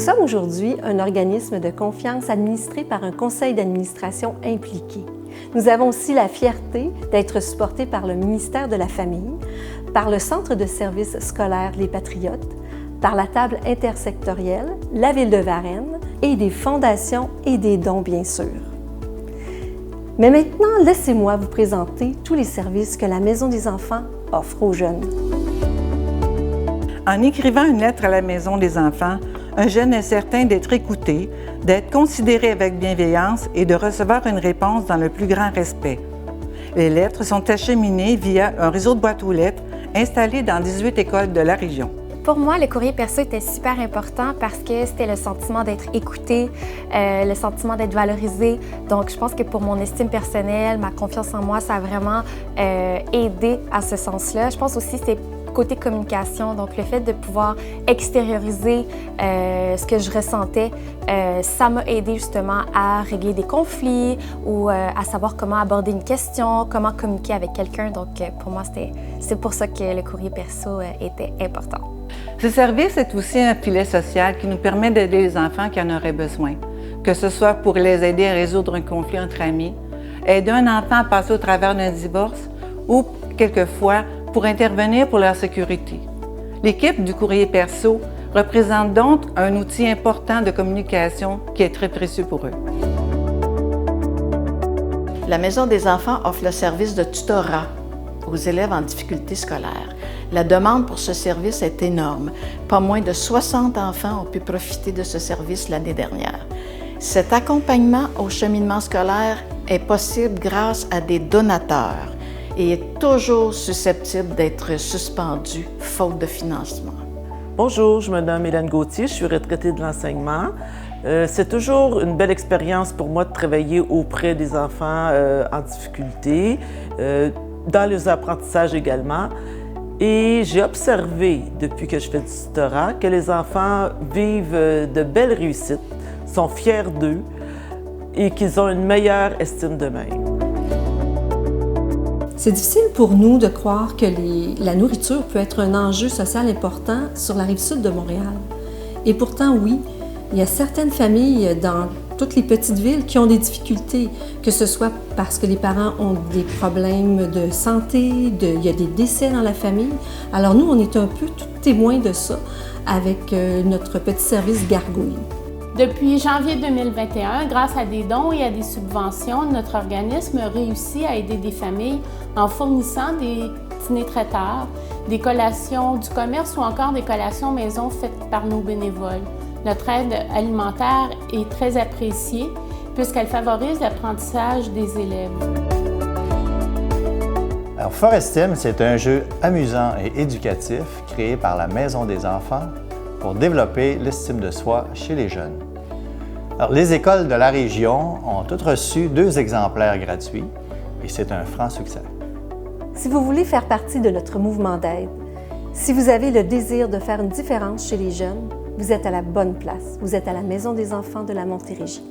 sommes aujourd'hui un organisme de confiance administré par un conseil d'administration impliqué. Nous avons aussi la fierté d'être supportés par le ministère de la Famille, par le Centre de services scolaires Les Patriotes, par la table intersectorielle, la Ville de Varennes et des fondations et des dons, bien sûr. Mais maintenant, laissez-moi vous présenter tous les services que la Maison des enfants offre aux jeunes. En écrivant une lettre à la Maison des enfants, un jeune est certain d'être écouté, d'être considéré avec bienveillance et de recevoir une réponse dans le plus grand respect. Les lettres sont acheminées via un réseau de boîtes aux lettres installé dans 18 écoles de la région. Pour moi, le courrier perso était super important parce que c'était le sentiment d'être écouté, le sentiment d'être valorisé. Donc, je pense que pour mon estime personnelle, ma confiance en moi, ça a vraiment aidé à ce sens-là. Je pense aussi que c'est côté communication, donc le fait de pouvoir extérioriser ce que je ressentais, ça m'a aidé justement à régler des conflits ou à savoir comment aborder une question, comment communiquer avec quelqu'un. Donc pour moi, c'est pour ça que le courrier perso était important. Ce service est aussi un filet social qui nous permet d'aider les enfants qui en auraient besoin, que ce soit pour les aider à résoudre un conflit entre amis, aider un enfant à passer au travers d'un divorce ou, quelquefois, pour intervenir pour leur sécurité. L'équipe du courrier perso représente donc un outil important de communication qui est très précieux pour eux. La Maison des enfants offre le service de tutorat aux élèves en difficulté scolaire. La demande pour ce service est énorme. Pas moins de 60 enfants ont pu profiter de ce service l'année dernière. Cet accompagnement au cheminement scolaire est possible grâce à des donateurs et est toujours susceptible d'être suspendu faute de financement. Bonjour, je me nomme Hélène Gauthier, je suis retraitée de l'enseignement. C'est toujours une belle expérience pour moi de travailler auprès des enfants en difficulté, dans les apprentissages également. Et j'ai observé, depuis que je fais du tutorat, que les enfants vivent de belles réussites, sont fiers d'eux et qu'ils ont une meilleure estime d'eux-mêmes. C'est difficile pour nous de croire que la nourriture peut être un enjeu social important sur la rive-sud de Montréal. Et pourtant, oui, il y a certaines familles dans toutes les petites villes qui ont des difficultés, que ce soit parce que les parents ont des problèmes de santé, il y a des décès dans la famille. Alors nous, on est un peu témoins de ça avec notre petit service Gargouille. Depuis janvier 2021, grâce à des dons et à des subventions, notre organisme a réussi à aider des familles en fournissant des dîners traiteurs, des collations du commerce ou encore des collations maison faites par nos bénévoles. Notre aide alimentaire est très appréciée puisqu'elle favorise l'apprentissage des élèves. Alors, Forestime, c'est un jeu amusant et éducatif créé par la Maison des enfants pour développer l'estime de soi chez les jeunes. Alors, les écoles de la région ont toutes reçu 2 exemplaires gratuits et c'est un franc succès. Si vous voulez faire partie de notre mouvement d'aide, si vous avez le désir de faire une différence chez les jeunes, vous êtes à la bonne place. Vous êtes à la Maison des enfants de la Montérégie.